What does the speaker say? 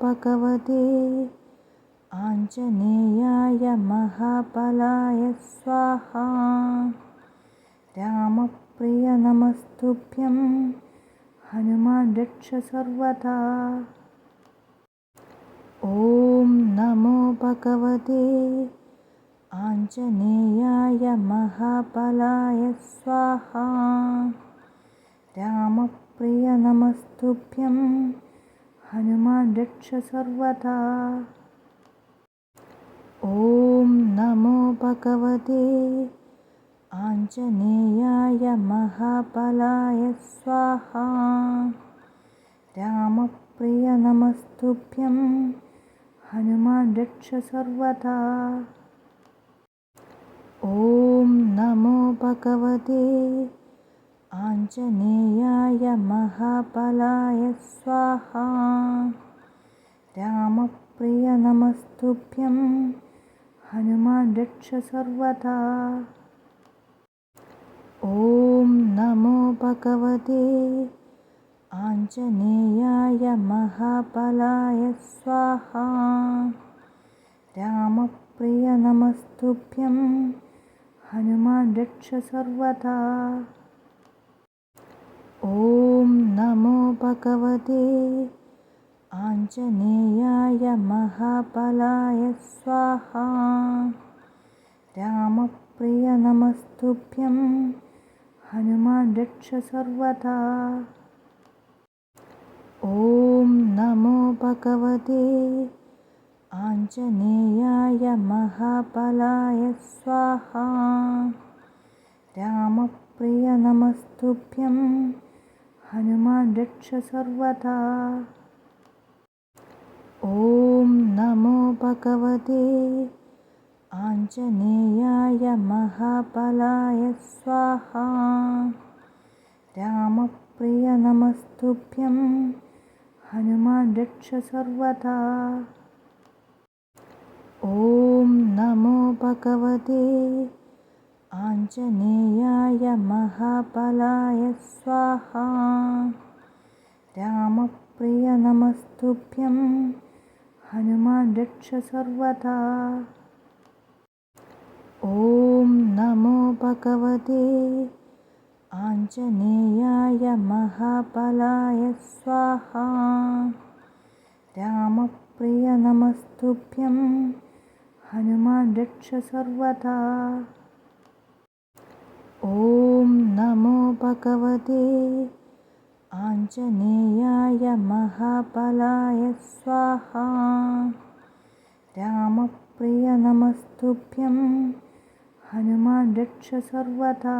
भगवते आञ्जनेयाय महाबलाय स्वाहा। रामप्रिय नमस्तुभ्यं हनुमान् रक्ष सर्वदा। ॐ नमो भगवते आञ्जनेयाय महाबलाय स्वाहा। रामप्रिय नमस्तुभ्यं हनुमान् रक्ष सर्वदा। ॐ नमो भगवते आञ्जनेयाय महाबलाय स्वाहा। रामप्रिय नमस्तुभ्यं हनुमान् रक्ष सर्वदा। ॐ नमो भगवते आञ्जनेयाय महाबलाय स्वाहा। रामप्रिय नमस्तुभ्यं हनुमान् रक्ष सर्वदा। ॐ नमो भगवते आञ्जनेयाय महाबलाय स्वाहा। रामप्रिय नमस्तुभ्यं हनुमान् रक्ष सर्वदा। ॐ नमो भगवते आञ्जनेयाय महाबलाय स्वाहा। रामप्रिय नमस्तुभ्यं हनुमान् रक्ष सर्वदा। ॐ नमो भगवते आञ्जनेयाय महाबलाय स्वाहा। रामप्रिय नमस्तुभ्यं हनुमान् रक्ष सर्वदा। ॐ नमो भगवते आञ्जनेयाय महाबलाय स्वाहा। रामप्रिय नमस्तुभ्यं हनुमान् रक्ष सर्वदा। ॐ नमो भगवते आञ्जनेयाय महाबलाय स्वाहा। रामप्रिय नमस्तुभ्यं हनुमान् रक्ष सर्वदा। ॐ नमो भगवते आञ्जनेयाय महाबलाय स्वाहा। रामप्रिय नमस्तुभ्यं हनुमान् रक्ष सर्वदा। ॐ नमो भगवते आञ्जनेयाय महाबलाय स्वाहा। रामप्रिय नमस्तुभ्यं हनुमान् रक्ष सर्वदा।